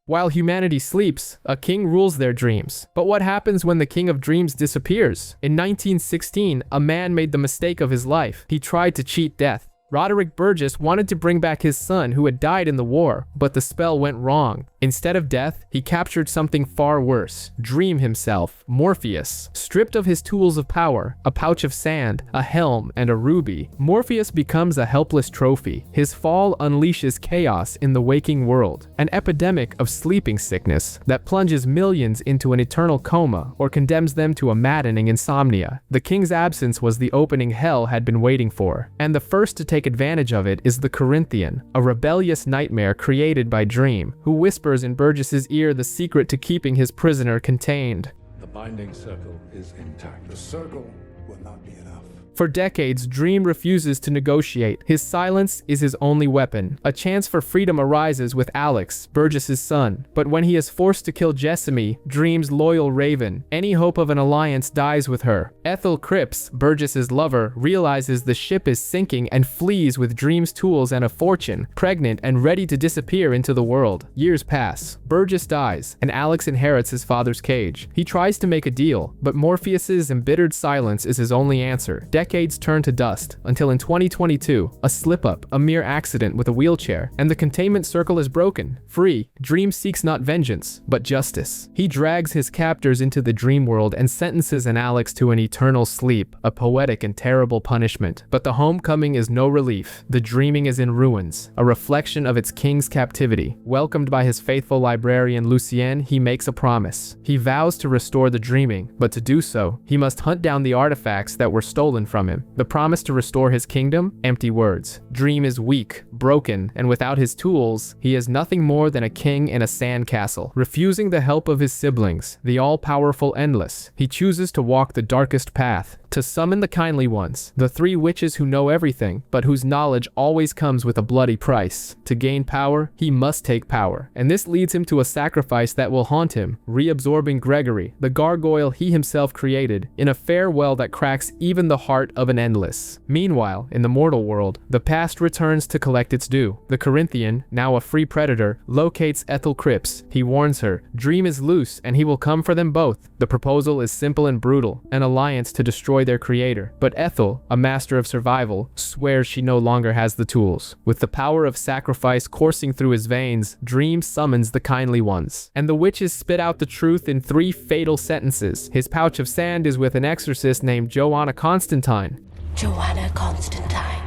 While humanity sleeps, a king rules their dreams. But what happens when the king of dreams disappears? In 1916, a man made the mistake of his life. He tried to cheat death. Roderick Burgess wanted to bring back his son who had died in the war, but the spell went wrong. Instead of death, he captured something far worse, Dream himself, Morpheus. Stripped of his tools of power, a pouch of sand, a helm, and a ruby, Morpheus becomes a helpless trophy. His fall unleashes chaos in the waking world, an epidemic of sleeping sickness that plunges millions into an eternal coma or condemns them to a maddening insomnia. The king's absence was the opening hell had been waiting for, and the first to take advantage of it is the Corinthian, a rebellious nightmare created by Dream, who whispers in Burgess's ear the secret to keeping his prisoner contained. The binding circle is intact. The circle will not be enough. For decades, Dream refuses to negotiate. His silence is his only weapon. A chance for freedom arises with Alex, Burgess's son. But when he is forced to kill Jessamy, Dream's loyal raven, any hope of an alliance dies with her. Ethel Cripps, Burgess's lover, realizes the ship is sinking and flees with Dream's tools and a fortune, pregnant and ready to disappear into the world. Years pass. Burgess dies, and Alex inherits his father's cage. He tries to make a deal, but Morpheus's embittered silence is his only answer. Decades turn to dust, until in 2022, a slip-up, a mere accident with a wheelchair, and the containment circle is broken. Free, Dream seeks not vengeance, but justice. He drags his captors into the dream world and sentences an Alex to an eternal sleep, a poetic and terrible punishment. But the homecoming is no relief. The dreaming is in ruins, a reflection of its king's captivity. Welcomed by his faithful librarian Lucien, he makes a promise. He vows to restore the dreaming, but to do so, he must hunt down the artifacts that were stolen from him. The promise to restore his kingdom? Empty words. Dream is weak, broken, and without his tools, he is nothing more than a king in a sandcastle. Refusing the help of his siblings, the all-powerful Endless, he chooses to walk the darkest path, to summon the kindly ones, the three witches who know everything, but whose knowledge always comes with a bloody price. To gain power, he must take power, and this leads him to a sacrifice that will haunt him, reabsorbing Gregory, the gargoyle he himself created, in a farewell that cracks even the heart of an Endless. Meanwhile, in the mortal world, the past returns to collect its due. The Corinthian, now a free predator, locates Ethel Cripps. He warns her, Dream is loose and he will come for them both. The proposal is simple and brutal, an alliance to destroy their creator. But Ethel, a master of survival, swears she no longer has the tools. With the power of sacrifice coursing through his veins, Dream summons the kindly ones. And the witches spit out the truth in 3 fatal sentences. His pouch of sand is with an exorcist named Joanna Constantine. Joanna Constantine.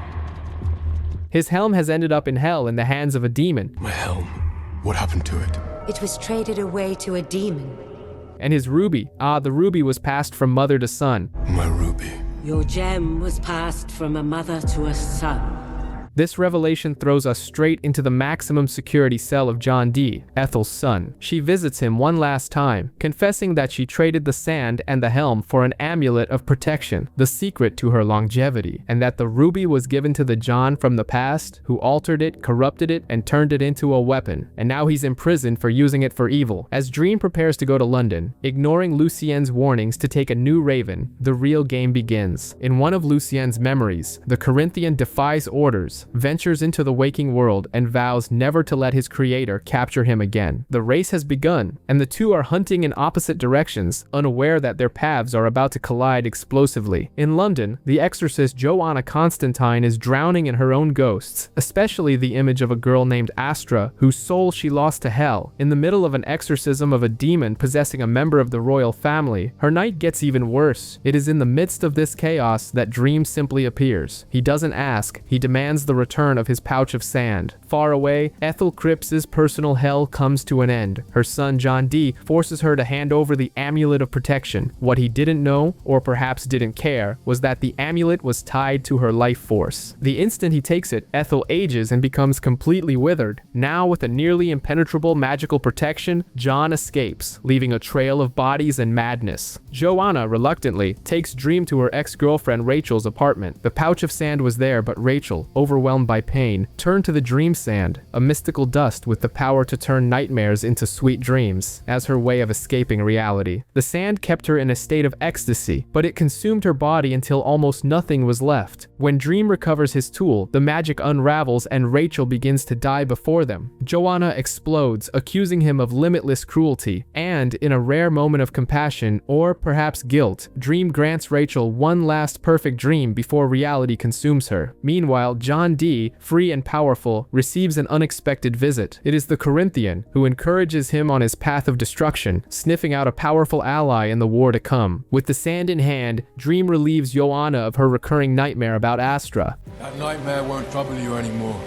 His helm has ended up in hell in the hands of a demon. My helm. What happened to it? It was traded away to a demon. And his ruby. The ruby was passed from mother to son. My ruby. Your gem was passed from a mother to a son. This revelation throws us straight into the maximum security cell of John Dee, Ethel's son. She visits him one last time, confessing that she traded the sand and the helm for an amulet of protection, the secret to her longevity, and that the ruby was given to the John from the past, who altered it, corrupted it, and turned it into a weapon, and now he's imprisoned for using it for evil. As Dream prepares to go to London, ignoring Lucien's warnings to take a new raven, the real game begins. In one of Lucien's memories, the Corinthian defies orders, ventures into the waking world, and vows never to let his creator capture him again. The race has begun, and the two are hunting in opposite directions, unaware that their paths are about to collide explosively. In London, the exorcist Joanna Constantine is drowning in her own ghosts, especially the image of a girl named Astra, whose soul she lost to hell. In the middle of an exorcism of a demon possessing a member of the royal family, her night gets even worse. It is in the midst of this chaos that Dream simply appears. He doesn't ask, he demands the return of his pouch of sand. Far away, Ethel Cripps's personal hell comes to an end. Her son John Dee forces her to hand over the amulet of protection. What he didn't know, or perhaps didn't care, was that the amulet was tied to her life force. The instant he takes it, Ethel ages and becomes completely withered. Now, with a nearly impenetrable magical protection, John escapes, leaving a trail of bodies and madness. Joanna, reluctantly, takes Dream to her ex-girlfriend Rachel's apartment. The pouch of sand was there, but Rachel, overwhelmed overwhelmed by pain, turned to the dream sand, a mystical dust with the power to turn nightmares into sweet dreams, as her way of escaping reality. The sand kept her in a state of ecstasy, but it consumed her body until almost nothing was left. When Dream recovers his tool, the magic unravels and Rachel begins to die before them. Joanna explodes, accusing him of limitless cruelty, and in a rare moment of compassion, or perhaps guilt, Dream grants Rachel one last perfect dream before reality consumes her. Meanwhile, John Dee, free and powerful, receives an unexpected visit. It is the Corinthian, who encourages him on his path of destruction, sniffing out a powerful ally in the war to come. With the sand in hand, Dream relieves Joanna of her recurring nightmare about Astra. That nightmare won't trouble you anymore.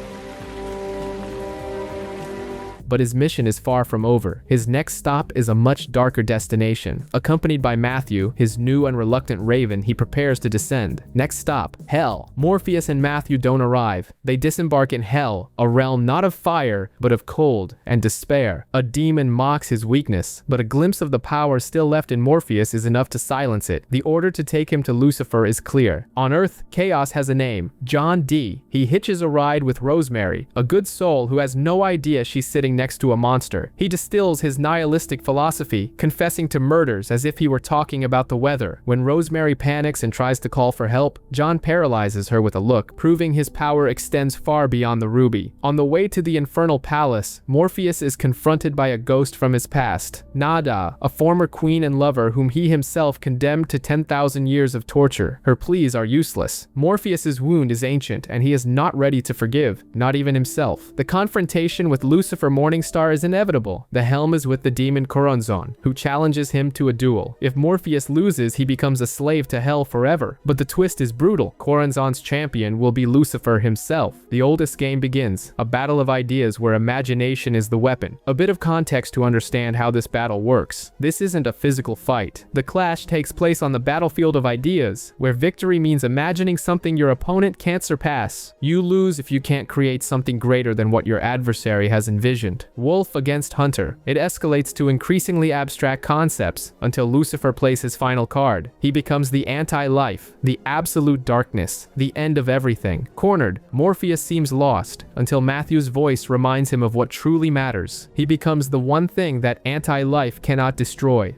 But his mission is far from over. His next stop is a much darker destination. Accompanied by Matthew, his new and reluctant raven, he prepares to descend. Next stop, Hell. Morpheus and Matthew don't arrive. They disembark in Hell, a realm not of fire, but of cold and despair. A demon mocks his weakness, but a glimpse of the power still left in Morpheus is enough to silence it. The order to take him to Lucifer is clear. On Earth, Chaos has a name, John Dee. He hitches a ride with Rosemary, a good soul who has no idea she's sitting next to a monster. He distills his nihilistic philosophy, confessing to murders as if he were talking about the weather. When Rosemary panics and tries to call for help, John paralyzes her with a look, proving his power extends far beyond the ruby. On the way to the infernal palace, Morpheus is confronted by a ghost from his past, Nada, a former queen and lover whom he himself condemned to 10,000 years of torture. Her pleas are useless. Morpheus's wound is ancient, and he is not ready to forgive, not even himself. The confrontation with Lucifer Morningstar is inevitable. The helm is with the demon Coronzon, who challenges him to a duel. If Morpheus loses, he becomes a slave to hell forever. But the twist is brutal. Coronzon's champion will be Lucifer himself. The oldest game begins, a battle of ideas where imagination is the weapon. A bit of context to understand how this battle works. This isn't a physical fight. The clash takes place on the battlefield of ideas, where victory means imagining something your opponent can't surpass. You lose if you can't create something greater than what your adversary has envisioned. Wolf against Hunter. It escalates to increasingly abstract concepts until Lucifer plays his final card. He becomes the anti-life, the absolute darkness, the end of everything. Cornered, Morpheus seems lost until Matthew's voice reminds him of what truly matters. He becomes the one thing that anti-life cannot destroy.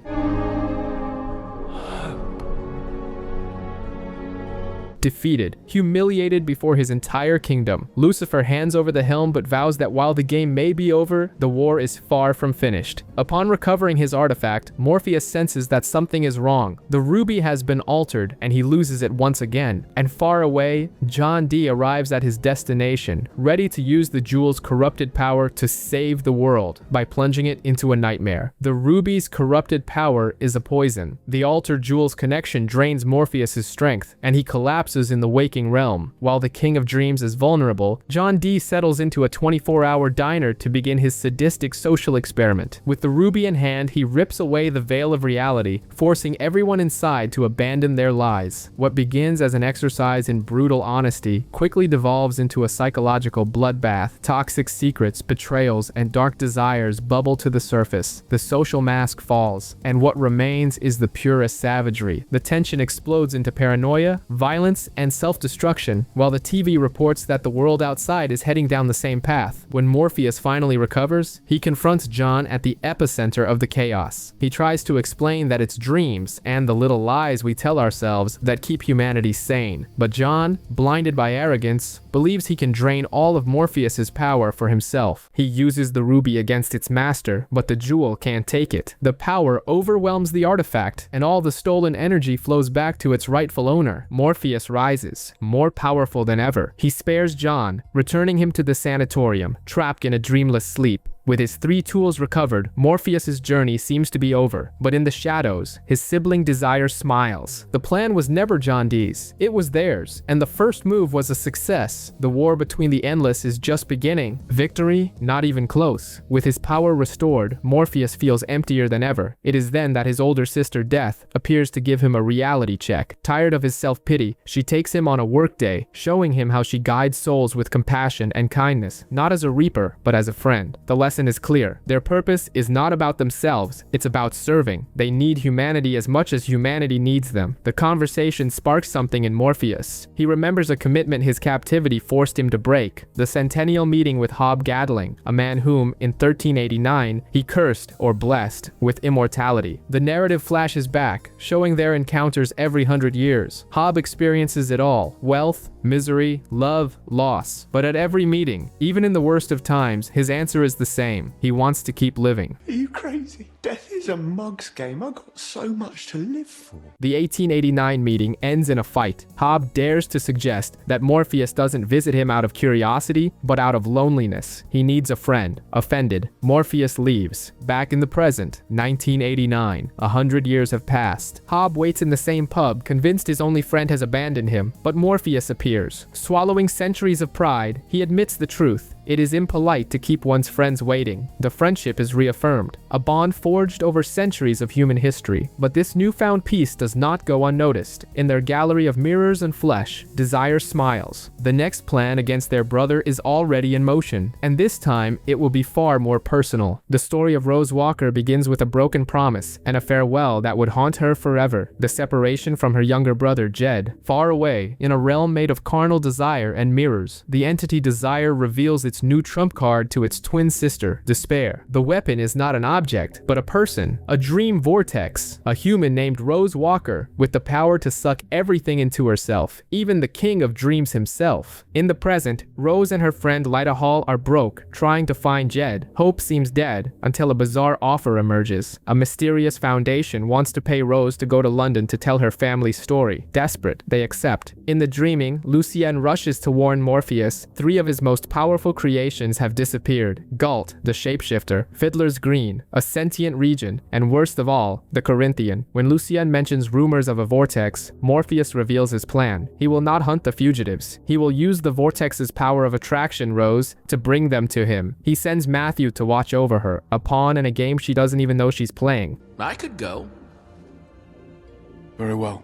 Defeated, humiliated before his entire kingdom, Lucifer hands over the helm but vows that while the game may be over, the war is far from finished. Upon recovering his artifact, Morpheus senses that something is wrong. The ruby has been altered and he loses it once again. And far away, John Dee arrives at his destination, ready to use the jewel's corrupted power to save the world by plunging it into a nightmare. The ruby's corrupted power is a poison. The altered jewel's connection drains Morpheus's strength, and he collapses in the waking realm. While the King of Dreams is vulnerable, John Dee settles into a 24-hour diner to begin his sadistic social experiment. With the ruby in hand, he rips away the veil of reality, forcing everyone inside to abandon their lies. What begins as an exercise in brutal honesty quickly devolves into a psychological bloodbath. Toxic secrets, betrayals, and dark desires bubble to the surface. The social mask falls, and what remains is the purest savagery. The tension explodes into paranoia, violence, and self-destruction, while the TV reports that the world outside is heading down the same path. When Morpheus finally recovers, he confronts John at the epicenter of the chaos. He tries to explain that it's dreams and the little lies we tell ourselves that keep humanity sane. But John, blinded by arrogance, believes he can drain all of Morpheus's power for himself. He uses the ruby against its master, but the jewel can't take it. The power overwhelms the artifact, and all the stolen energy flows back to its rightful owner. Morpheus rises, more powerful than ever. He spares John, returning him to the sanatorium, trapped in a dreamless sleep. With his 3 tools recovered, Morpheus's journey seems to be over, but in the shadows, his sibling Desire smiles. The plan was never John Dee's, it was theirs, and the first move was a success. The war between the Endless is just beginning. Victory? Not even close. With his power restored, Morpheus feels emptier than ever. It is then that his older sister Death appears to give him a reality check. Tired of his self-pity, she takes him on a workday, showing him how she guides souls with compassion and kindness, not as a reaper, but as a friend. The lesson lesson is clear. Their purpose is not about themselves, it's about serving. They need humanity as much as humanity needs them. The conversation sparks something in Morpheus. He remembers a commitment his captivity forced him to break, the centennial meeting with Hob Gadling, a man whom, in 1389, he cursed or blessed with immortality. The narrative flashes back, showing their encounters every 100 years. Hob experiences it all: wealth, misery, love, loss. But at every meeting, even in the worst of times, his answer is the same. He wants to keep living. Are you crazy? Death is a mug's game. I've got so much to live for. The 1889 meeting ends in a fight. Hob dares to suggest that Morpheus doesn't visit him out of curiosity, but out of loneliness. He needs a friend. Offended, Morpheus leaves. Back in the present, 1989. 100 years have passed. Hob waits in the same pub, convinced his only friend has abandoned him, but Morpheus appears. Swallowing centuries of pride, he admits the truth. It is impolite to keep one's friends waiting. The friendship is reaffirmed, a bond forged over centuries of human history. But this newfound peace does not go unnoticed. In their gallery of mirrors and flesh, desire smiles. The next plan against their brother is already in motion, and this time it will be far more personal. The story of Rose Walker begins with a broken promise and a farewell that would haunt her forever. The separation from her younger brother Jed, far away, in a realm made of carnal desire and mirrors. The entity Desire reveals its new trump card to its twin sister, Despair. The weapon is not an object, but a person, a dream vortex, a human named Rose Walker, with the power to suck everything into herself, even the king of dreams himself. In the present, Rose and her friend Lyta Hall are broke, trying to find Jed. Hope seems dead, until a bizarre offer emerges. A mysterious foundation wants to pay Rose to go to London to tell her family's story. Desperate, they accept. In the dreaming, Lucien rushes to warn Morpheus. 3 of his most powerful creations have disappeared: Galt, the shapeshifter, Fiddler's Green, a sentient region, and worst of all, the Corinthian. When Lucien mentions rumors of a vortex, Morpheus reveals his plan. He will not hunt the fugitives. He will use the vortex's power of attraction, Rose, to bring them to him. He sends Matthew to watch over her, a pawn in a game she doesn't even know she's playing. I could go. Very well.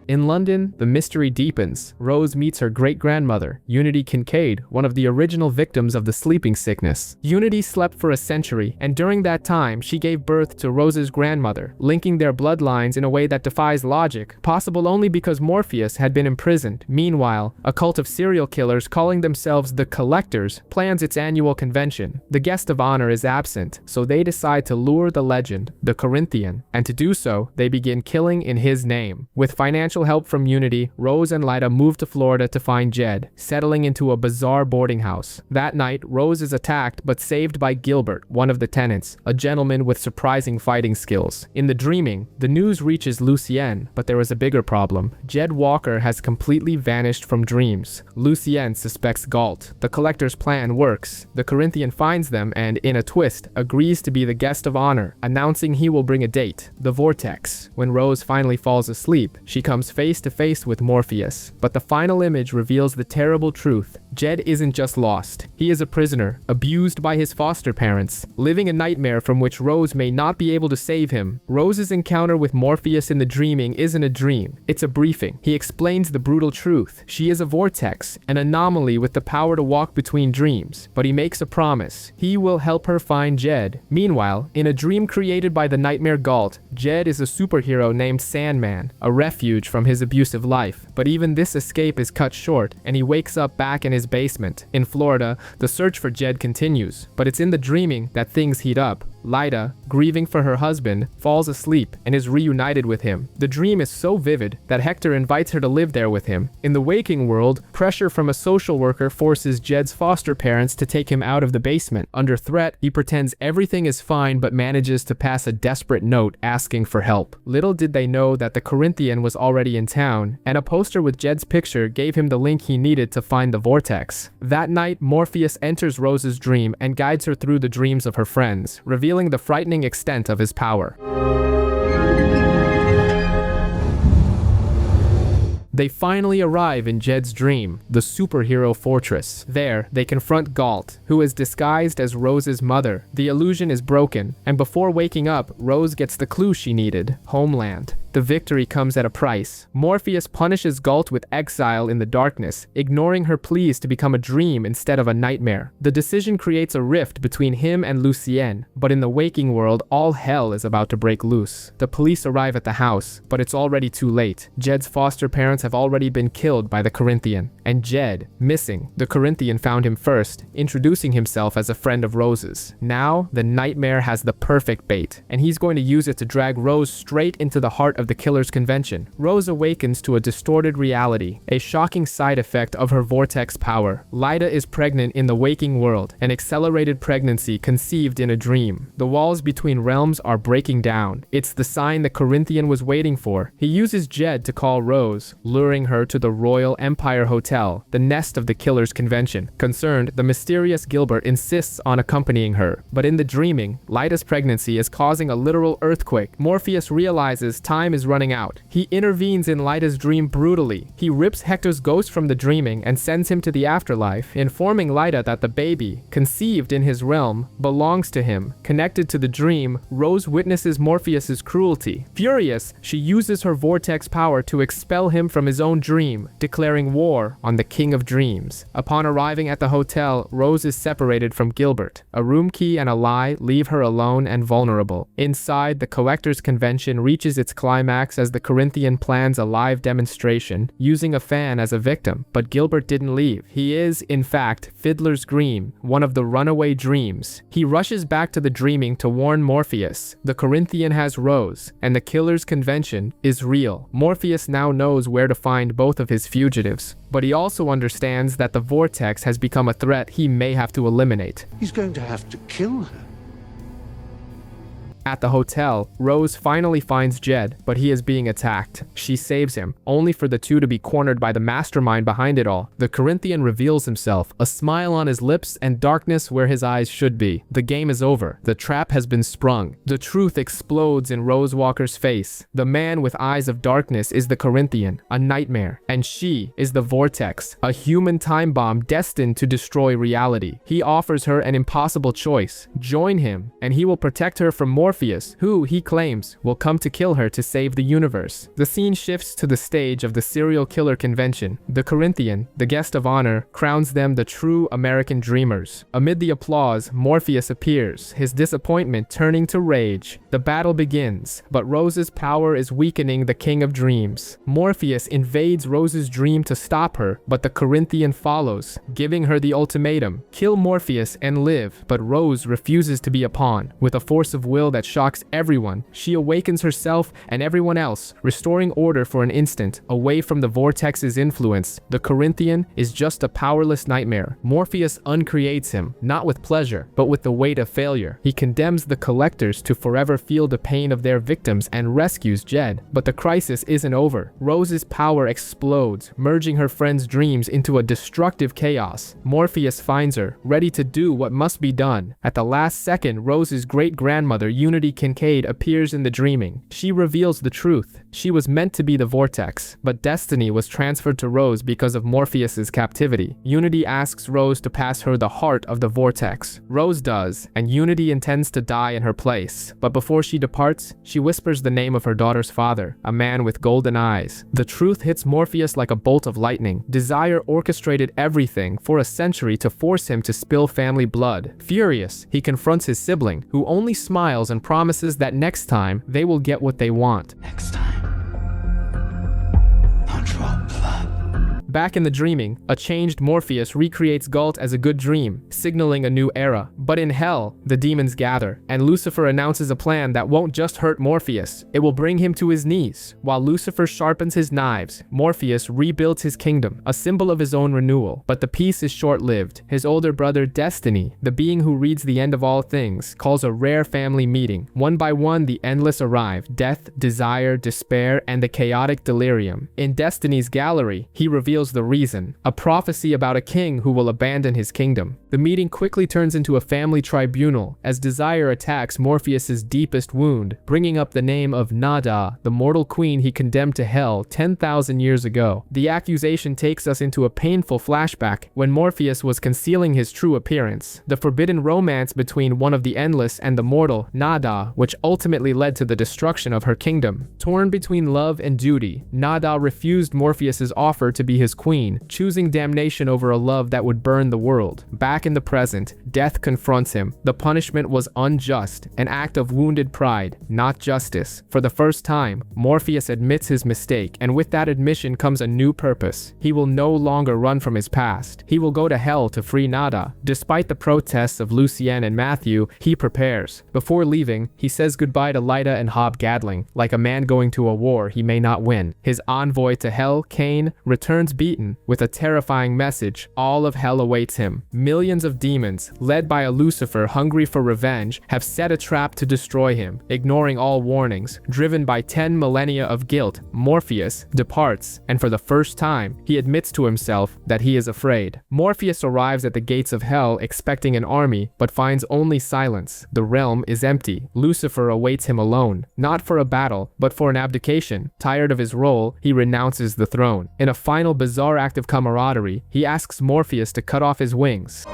In London, the mystery deepens. Rose meets her great-grandmother, Unity Kincaid, one of the original victims of the sleeping sickness. Unity slept for a century, and during that time, she gave birth to Rose's grandmother, linking their bloodlines in a way that defies logic, possible only because Morpheus had been imprisoned. Meanwhile, a cult of serial killers calling themselves the Collectors plans its annual convention. The guest of honor is absent, so they decide to lure the legend, the Corinthian, and to do so, they begin killing in his name. With financial help from Unity, Rose and Lyta move to Florida to find Jed, settling into a bizarre boarding house. That night, Rose is attacked but saved by Gilbert, one of the tenants, a gentleman with surprising fighting skills. In the dreaming, the news reaches Lucien, but there is a bigger problem. Jed Walker has completely vanished from dreams. Lucien suspects Galt. The Collector's plan works. The Corinthian finds them and, in a twist, agrees to be the guest of honor, announcing he will bring a date, the vortex. When Rose finally falls asleep, she comes face to face with Morpheus. But the final image reveals the terrible truth. Jed isn't just lost. He is a prisoner, abused by his foster parents, living a nightmare from which Rose may not be able to save him. Rose's encounter with Morpheus in the dreaming isn't a dream. It's a briefing. He explains the brutal truth. She is a vortex, an anomaly with the power to walk between dreams. But he makes a promise. He will help her find Jed. Meanwhile, in a dream created by the nightmare Galt, Jed is a superhero named Sandman, a refuge from his abusive life. But even this escape is cut short, and he wakes up back in his basement. In Florida, the search for Jed continues, but it's in the dreaming that things heat up. Lyta, grieving for her husband, falls asleep and is reunited with him. The dream is so vivid that Hector invites her to live there with him. In the waking world, pressure from a social worker forces Jed's foster parents to take him out of the basement. Under threat, he pretends everything is fine but manages to pass a desperate note asking for help. Little did they know that the Corinthian was already in town, and a poster with Jed's picture gave him the link he needed to find the vortex. That night, Morpheus enters Rose's dream and guides her through the dreams of her friends, revealing the frightening extent of his power. They finally arrive in Jed's dream, the superhero fortress. There, they confront Galt, who is disguised as Rose's mother. The illusion is broken, and before waking up, Rose gets the clue she needed: homeland. the victory comes at a price. Morpheus punishes Galt with exile in the darkness, ignoring her pleas to become a dream instead of a nightmare. The decision creates a rift between him and Lucienne, but in the waking world, all hell is about to break loose. The police arrive at the house, but it's already too late. Jed's foster parents have already been killed by the Corinthian, and Jed, missing. The Corinthian found him first, introducing himself as a friend of Rose's. Now, the nightmare has the perfect bait, and he's going to use it to drag Rose straight into the heart of the killer's convention. Rose awakens to a distorted reality, a shocking side effect of her vortex power. Lyda is pregnant in the waking world, an accelerated pregnancy conceived in a dream. The walls between realms are breaking down. It's the sign the Corinthian was waiting for. He uses Jed to call Rose, luring her to the Royal Empire Hotel, the nest of the killer's convention. Concerned, the mysterious Gilbert insists on accompanying her. But in the dreaming, Lyda's pregnancy is causing a literal earthquake. Morpheus realizes time is running out. He intervenes in Lyda's dream brutally. He rips Hector's ghost from the dreaming and sends him to the afterlife, informing Lyda that the baby, conceived in his realm, belongs to him. Connected to the dream, Rose witnesses Morpheus's cruelty. Furious, she uses her vortex power to expel him from his own dream, declaring war on the King of Dreams. Upon arriving at the hotel, Rose is separated from Gilbert. A room key and a lie leave her alone and vulnerable. Inside, the Collectors' Convention reaches its climax as the Corinthian plans a live demonstration, using a fan as a victim. But Gilbert didn't leave. He is, in fact, Fiddler's Dream, one of the runaway dreams. He rushes back to the dreaming to warn Morpheus. The Corinthian has Rose, and the killer's convention is real. Morpheus now knows where to find both of his fugitives, but he also understands that the vortex has become a threat he may have to eliminate. He's going to have to kill her. At the hotel, Rose finally finds Jed, but he is being attacked. She saves him, only for the two to be cornered by the mastermind behind it all. The Corinthian reveals himself, a smile on his lips and darkness where his eyes should be. The game is over. The trap has been sprung. The truth explodes in Rose Walker's face. The man with eyes of darkness is the Corinthian, a nightmare, and she is the vortex, a human time bomb destined to destroy reality. He offers her an impossible choice. Join him, and he will protect her from Morpheus, who, he claims, will come to kill her to save the universe. The scene shifts to the stage of the serial killer convention. The Corinthian, the guest of honor, crowns them the true American dreamers. Amid the applause, Morpheus appears, his disappointment turning to rage. The battle begins, but Rose's power is weakening the King of Dreams. Morpheus invades Rose's dream to stop her, but the Corinthian follows, giving her the ultimatum: kill Morpheus and live. But Rose refuses to be a pawn. With a force of will that shocks everyone, she awakens herself and everyone else, restoring order for an instant, away from the vortex's influence. The Corinthian is just a powerless nightmare. Morpheus uncreates him, not with pleasure, but with the weight of failure. He condemns the collectors to forever feel the pain of their victims and rescues Jed. But the crisis isn't over. Rose's power explodes, merging her friend's dreams into a destructive chaos. Morpheus finds her, ready to do what must be done. At the last second, Rose's great-grandmother, Unity Kincaid, appears in the dreaming. She reveals the truth. She was meant to be the vortex, but destiny was transferred to Rose because of Morpheus's captivity. Unity asks Rose to pass her the heart of the vortex. Rose does, and Unity intends to die in her place. But before she departs, she whispers the name of her daughter's father, a man with golden eyes. The truth hits Morpheus like a bolt of lightning. Desire orchestrated everything for a century to force him to spill family blood. Furious, he confronts his sibling, who only smiles and promises that next time they will get what they want. Next time, I'll drop that. Back in the dreaming, a changed Morpheus recreates Galt as a good dream, signaling a new era. But in hell, the demons gather, and Lucifer announces a plan that won't just hurt Morpheus, it will bring him to his knees. While Lucifer sharpens his knives, Morpheus rebuilds his kingdom, a symbol of his own renewal. But the peace is short-lived. His older brother Destiny, the being who reads the end of all things, calls a rare family meeting. One by one, the endless arrive: death, desire, despair, and the chaotic delirium. In Destiny's gallery, he reveals reveals the reason, a prophecy about a king who will abandon his kingdom. The meeting quickly turns into a family tribunal as desire attacks Morpheus's deepest wound, bringing up the name of Nada, the mortal queen he condemned to hell 10,000 years ago. The accusation takes us into a painful flashback when Morpheus was concealing his true appearance, the forbidden romance between one of the endless and the mortal, Nada, which ultimately led to the destruction of her kingdom. Torn between love and duty, Nada refused Morpheus's offer to be his queen, choosing damnation over a love that would burn the world. Back in the present, death confronts him. The punishment was unjust, an act of wounded pride, not justice. For the first time, Morpheus admits his mistake, and with that admission comes a new purpose. He will no longer run from his past. He will go to hell to free Nada. Despite the protests of Lucien and Matthew, he prepares. Before leaving, he says goodbye to Lyda and Hob Gadling, like a man going to a war he may not win. His envoy to hell, Cain, returns beaten, with a terrifying message: all of hell awaits him. Millions of demons, led by a Lucifer hungry for revenge, have set a trap to destroy him. Ignoring all warnings, driven by 10 millennia of guilt, Morpheus departs, and for the first time, he admits to himself that he is afraid. Morpheus arrives at the gates of hell expecting an army, but finds only silence. The realm is empty. Lucifer awaits him alone, not for a battle, but for an abdication. Tired of his role, he renounces the throne. In a final bizarre act of camaraderie, he asks Morpheus to cut off his wings.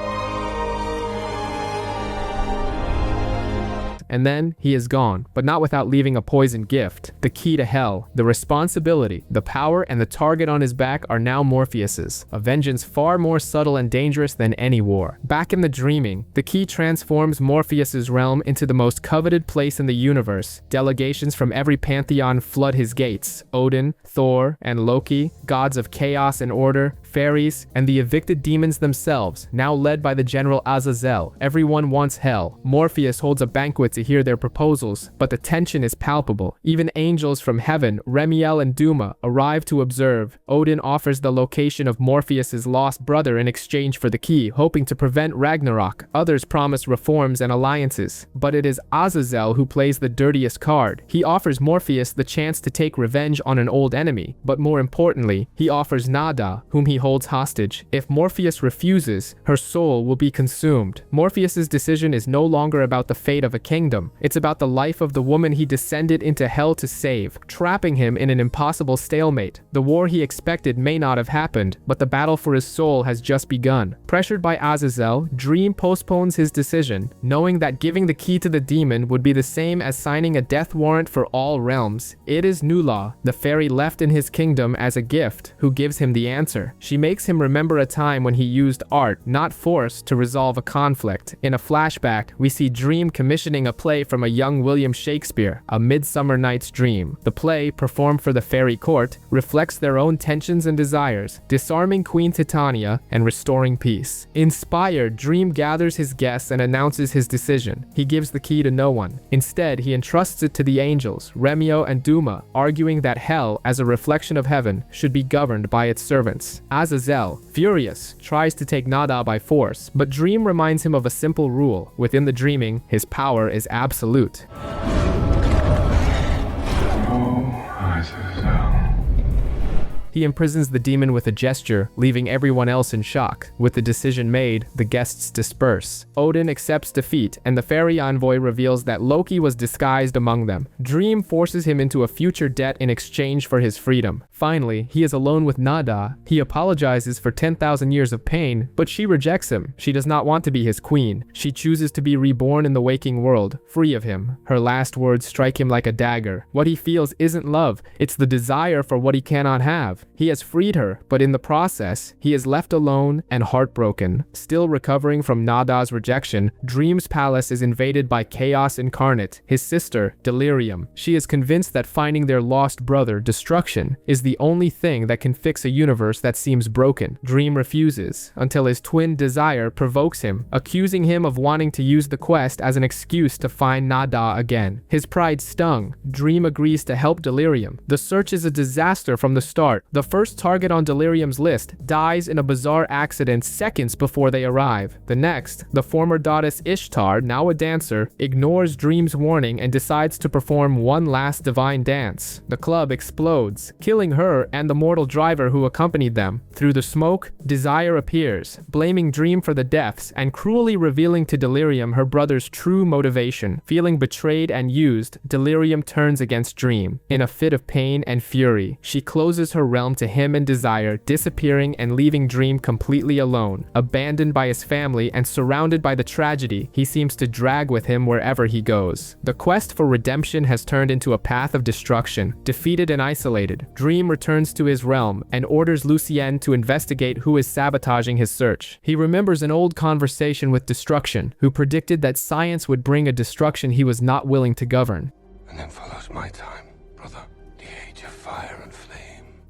And then he is gone, but not without leaving a poisoned gift. The key to hell, the responsibility, the power, and the target on his back are now Morpheus's, a vengeance far more subtle and dangerous than any war. Back in the dreaming, the key transforms Morpheus's realm into the most coveted place in the universe. Delegations from every pantheon flood his gates: Odin, Thor, and Loki, gods of chaos and order, fairies, and the evicted demons themselves, now led by the general Azazel. Everyone wants hell. Morpheus holds a banquet to hear their proposals, but the tension is palpable. Even angels from heaven, Remiel and Duma, arrive to observe. Odin offers the location of Morpheus's lost brother in exchange for the key, hoping to prevent Ragnarok. Others promise reforms and alliances, but it is Azazel who plays the dirtiest card. He offers Morpheus the chance to take revenge on an old enemy, but more importantly, he offers Nada, whom he holds hostage. If Morpheus refuses, her soul will be consumed. Morpheus's decision is no longer about the fate of a kingdom. It's about the life of the woman he descended into hell to save, trapping him in an impossible stalemate. The war he expected may not have happened, but the battle for his soul has just begun. Pressured by Azazel, Dream postpones his decision, knowing that giving the key to the demon would be the same as signing a death warrant for all realms. It is Nula, the fairy left in his kingdom as a gift, who gives him the answer. She makes him remember a time when he used art, not force, to resolve a conflict. In a flashback, we see Dream commissioning a play from a young William Shakespeare, A Midsummer Night's Dream. The play, performed for the fairy court, reflects their own tensions and desires, disarming Queen Titania and restoring peace. Inspired, Dream gathers his guests and announces his decision. He gives the key to no one. Instead, he entrusts it to the angels, Remio and Duma, arguing that hell, as a reflection of heaven, should be governed by its servants. Azazel, furious, tries to take Nada by force, but Dream reminds him of a simple rule. Within the dreaming, his power is absolute. He imprisons the demon with a gesture, leaving everyone else in shock. With the decision made, the guests disperse. Odin accepts defeat, and the fairy envoy reveals that Loki was disguised among them. Dream forces him into a future debt in exchange for his freedom. Finally, he is alone with Nada. He apologizes for 10,000 years of pain, but she rejects him. She does not want to be his queen. She chooses to be reborn in the waking world, free of him. Her last words strike him like a dagger. What he feels isn't love, it's the desire for what he cannot have. He has freed her, but in the process, he is left alone and heartbroken. Still recovering from Nada's rejection, Dream's palace is invaded by Chaos Incarnate, his sister, Delirium. She is convinced that finding their lost brother, Destruction, is the only thing that can fix a universe that seems broken. Dream refuses, until his twin Desire provokes him, accusing him of wanting to use the quest as an excuse to find Nada again. His pride stung. Dream agrees to help Delirium. The search is a disaster from the start. The first target on Delirium's list dies in a bizarre accident seconds before they arrive. The next, the former goddess Ishtar, now a dancer, ignores Dream's warning and decides to perform one last divine dance. The club explodes, killing her and the mortal driver who accompanied them. Through the smoke, Desire appears, blaming Dream for the deaths and cruelly revealing to Delirium her brother's true motivation. Feeling betrayed and used, Delirium turns against Dream. In a fit of pain and fury, she closes her realm to him and Desire, disappearing and leaving Dream completely alone. Abandoned by his family and surrounded by the tragedy he seems to drag with him wherever he goes. The quest for redemption has turned into a path of destruction. Defeated and isolated, Dream returns to his realm and orders Lucienne to investigate who is sabotaging his search. He remembers an old conversation with Destruction, who predicted that science would bring a destruction he was not willing to govern. And then follows my time, brother. The age of fire and flame.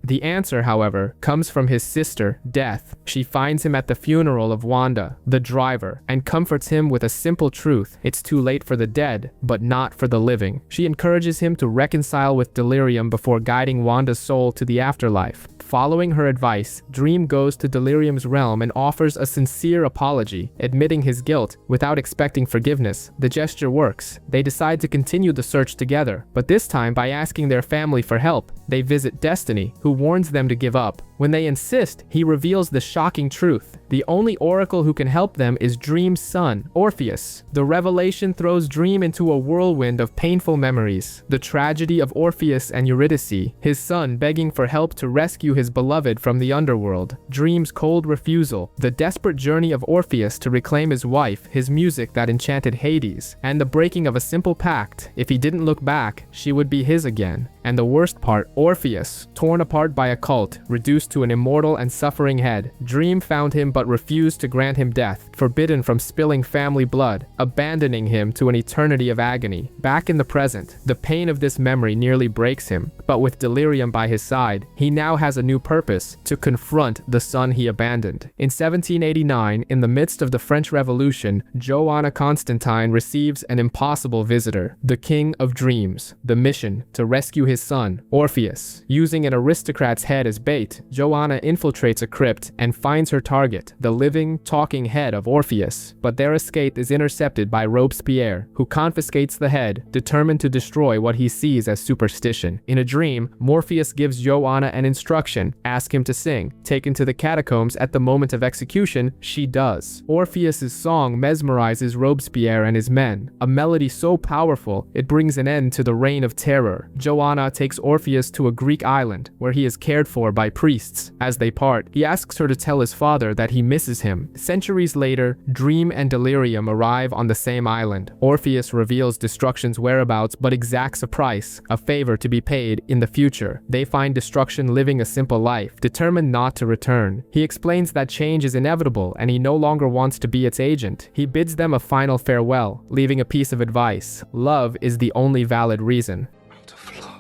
The answer, however, comes from his sister, Death. She finds him at the funeral of Wanda, the driver, and comforts him with a simple truth: it's too late for the dead, but not for the living. She encourages him to reconcile with Delirium before guiding Wanda's soul to the afterlife. Following her advice, Dream goes to Delirium's realm and offers a sincere apology, admitting his guilt without expecting forgiveness. The gesture works. They decide to continue the search together, but this time by asking their family for help. They visit Destiny, who warns them to give up. When they insist, he reveals the shocking truth: the only oracle who can help them is Dream's son, Orpheus. The revelation throws Dream into a whirlwind of painful memories. The tragedy of Orpheus and Eurydice, his son begging for help to rescue his beloved from the underworld. Dream's cold refusal, the desperate journey of Orpheus to reclaim his wife, his music that enchanted Hades, and the breaking of a simple pact: if he didn't look back, she would be his again. And the worst part, Orpheus, torn apart by a cult, reduced to an immortal and suffering head. Dream found him but refused to grant him death, forbidden from spilling family blood, abandoning him to an eternity of agony. Back in the present, the pain of this memory nearly breaks him, but with Delirium by his side, he now has a new purpose: to confront the son he abandoned. In 1789, in the midst of the French Revolution, Joanna Constantine receives an impossible visitor, the King of Dreams. The mission: to rescue his son, Orpheus. Using an aristocrat's head as bait, Joanna infiltrates a crypt and finds her target, the living, talking head of Orpheus. But their escape is intercepted by Robespierre, who confiscates the head, determined to destroy what he sees as superstition. In a dream, Morpheus gives Joanna an instruction: ask him to sing. Taken to the catacombs at the moment of execution, she does. Orpheus's song mesmerizes Robespierre and his men, a melody so powerful it brings an end to the reign of terror. Joanna takes Orpheus to a Greek island, where he is cared for by priests. As they part, he asks her to tell his father that he misses him. Centuries later, Dream and Delirium arrive on the same island. Orpheus reveals Destruction's whereabouts but exacts a price, a favor to be paid in the future. They find Destruction living a simple life, determined not to return. He explains that change is inevitable and he no longer wants to be its agent. He bids them a final farewell, leaving a piece of advice: love is the only valid reason. Out of love.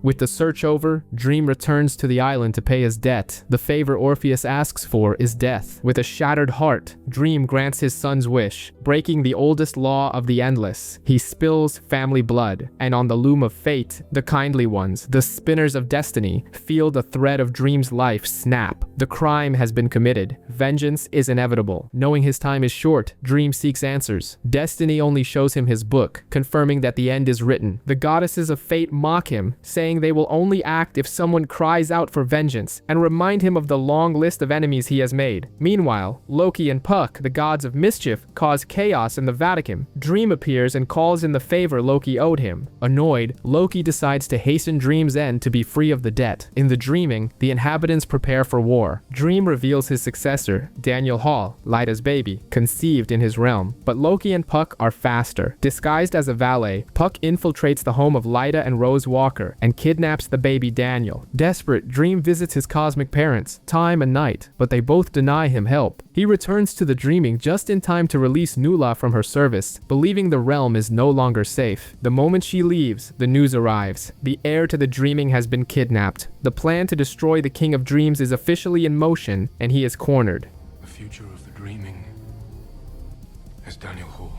With the search over, Dream returns to the island to pay his debt. The favor Orpheus asks for is death. With a shattered heart, Dream grants his son's wish, breaking the oldest law of the endless. He spills family blood, and on the loom of fate, the kindly ones, the spinners of destiny, feel the thread of Dream's life snap. The crime has been committed. Vengeance is inevitable. Knowing his time is short, Dream seeks answers. Destiny only shows him his book, confirming that the end is written. The goddesses of fate mock him, saying they will only act if someone cries out for vengeance, and remind him of the long list of enemies he has made. Meanwhile, Loki and Puck, the gods of mischief, cause chaos in the Vatican. Dream appears and calls in the favor Loki owed him. Annoyed, Loki decides to hasten Dream's end to be free of the debt. In the dreaming, the inhabitants prepare for war. Dream reveals his successor, Daniel Hall, Lyta's baby, conceived in his realm. But Loki and Puck are faster. Disguised as a valet, Puck infiltrates the home of Lyta and Rose Walker and kidnaps the baby Daniel. Desperate, Dream visits his cosmic parents, Time and Night, but they both deny him help. He returns to the dreaming just in time to release Nula from her service, believing the realm is no longer safe. The moment she leaves, the news arrives. The heir to the dreaming has been kidnapped. The plan to destroy the King of Dreams is officially in motion, and he is cornered. The future of the dreaming is Daniel Hall.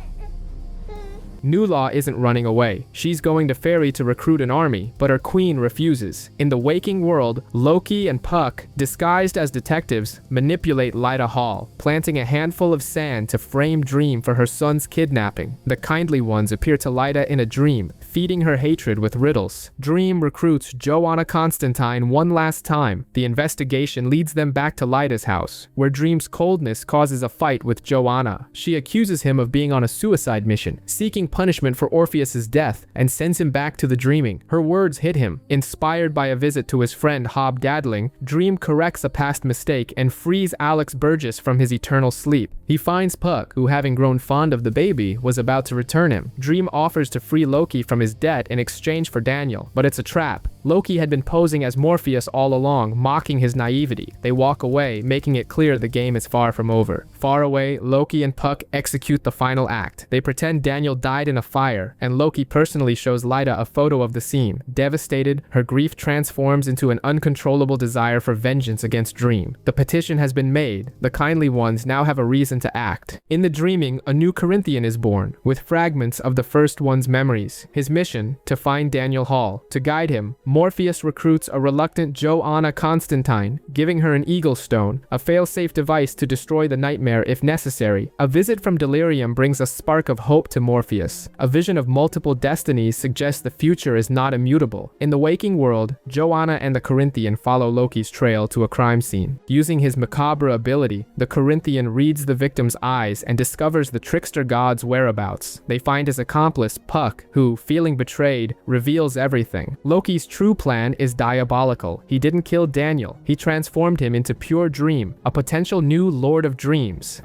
Nula isn't running away. She's going to Fairy to recruit an army, but her queen refuses. In the waking world, Loki and Puck, disguised as detectives, manipulate Lyta Hall, planting a handful of sand to frame Dream for her son's kidnapping. The kindly ones appear to Lyta in a dream, feeding her hatred with riddles. Dream recruits Joanna Constantine one last time. The investigation leads them back to Lyta's house, where Dream's coldness causes a fight with Joanna. She accuses him of being on a suicide mission, seeking punishment for Orpheus's death, and sends him back to the dreaming. Her words hit him. Inspired by a visit to his friend Hob Gadling, Dream corrects a past mistake and frees Alex Burgess from his eternal sleep. He finds Puck, who, having grown fond of the baby, was about to return him. Dream offers to free Loki from his debt in exchange for Daniel, but it's a trap. Loki had been posing as Morpheus all along, mocking his naivety. They walk away, making it clear the game is far from over. Far away, Loki and Puck execute the final act. They pretend Daniel died in a fire, and Loki personally shows Lyta a photo of the scene. Devastated, her grief transforms into an uncontrollable desire for vengeance against Dream. The petition has been made. The kindly ones now have a reason to act. In the dreaming, a new Corinthian is born, with fragments of the first one's memories. His mission, to find Daniel Hall. To guide him, Morpheus recruits a reluctant Joanna Constantine, giving her an Eagle Stone, a fail-safe device to destroy the nightmare if necessary. A visit from Delirium brings a spark of hope to Morpheus. A vision of multiple destinies suggests the future is not immutable. In the waking world, Joanna and the Corinthian follow Loki's trail to a crime scene. Using his macabre ability, the Corinthian reads the victim's eyes and discovers the trickster god's whereabouts. They find his accomplice, Puck, who, feeling betrayed, reveals everything. Loki's true plan is diabolical. He didn't kill Daniel. He transformed him into pure Dream, a potential new Lord of Dreams.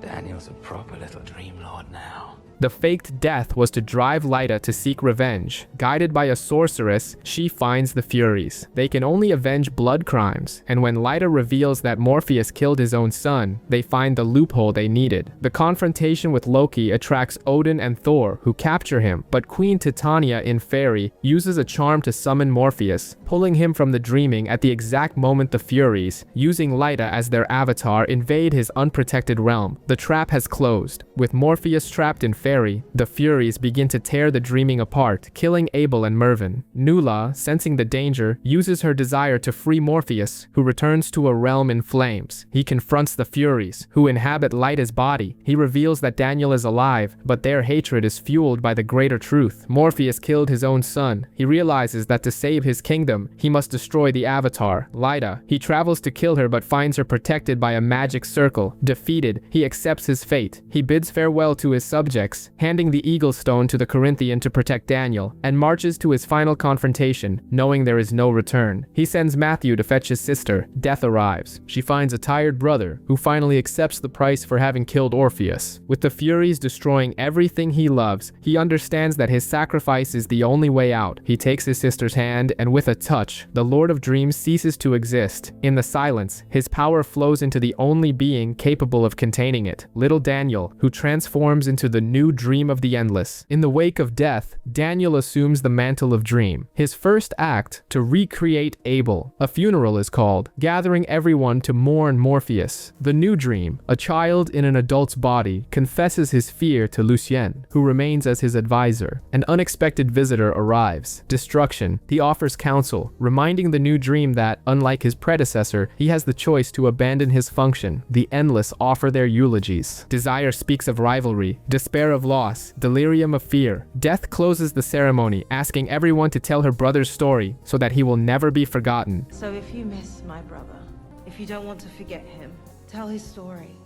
Daniel's a proper little dream lord now. The faked death was to drive Lyta to seek revenge. Guided by a sorceress, she finds the Furies. They can only avenge blood crimes, and when Lyta reveals that Morpheus killed his own son, they find the loophole they needed. The confrontation with Loki attracts Odin and Thor, who capture him, but Queen Titania in Fairy uses a charm to summon Morpheus, pulling him from the dreaming at the exact moment the Furies, using Lyta as their avatar, invade his unprotected realm. The trap has closed. With Morpheus trapped in Fairy, the Furies begin to tear the dreaming apart, killing Abel and Mervyn. Nula, sensing the danger, uses her desire to free Morpheus, who returns to a realm in flames. He confronts the Furies, who inhabit Lyta's body. He reveals that Daniel is alive, but their hatred is fueled by the greater truth. Morpheus killed his own son. He realizes that to save his kingdom, he must destroy the Avatar, Lyta. He travels to kill her but finds her protected by a magic circle. Defeated, he accepts his fate. He bids farewell to his subjects, handing the Eagle Stone to the Corinthian to protect Daniel, and marches to his final confrontation, knowing there is no return. He sends Matthew to fetch his sister. Death arrives. She finds a tired brother, who finally accepts the price for having killed Orpheus. With the Furies destroying everything he loves, he understands that his sacrifice is the only way out. He takes his sister's hand, and with a touch, the Lord of Dreams ceases to exist. In the silence, his power flows into the only being capable of containing it, little Daniel, who transforms into the new Dream of the Endless. In the wake of death, Daniel assumes the mantle of Dream. His first act, to recreate Abel. A funeral is called, gathering everyone to mourn Morpheus. The new Dream, a child in an adult's body, confesses his fear to Lucien, who remains as his advisor. An unexpected visitor arrives. Destruction. He offers counsel, reminding the new Dream that, unlike his predecessor, he has the choice to abandon his function. The Endless offer their eulogies. Desire speaks of rivalry, despair of loss, delirium of fear. Death closes the ceremony, asking everyone to tell her brother's story so that he will never be forgotten. So if you miss my brother, if you don't want to forget him, tell his story.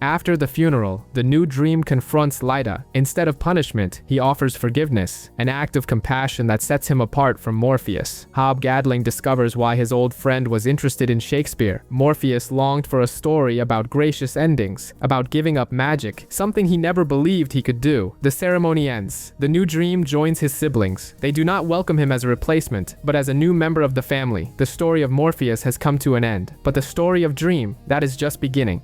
After the funeral, the new Dream confronts Lyta. Instead of punishment, he offers forgiveness, an act of compassion that sets him apart from Morpheus. Hob Gadling discovers why his old friend was interested in Shakespeare. Morpheus longed for a story about gracious endings, about giving up magic, something he never believed he could do. The ceremony ends. The new Dream joins his siblings. They do not welcome him as a replacement, but as a new member of the family. The story of Morpheus has come to an end, but the story of Dream, that is just beginning.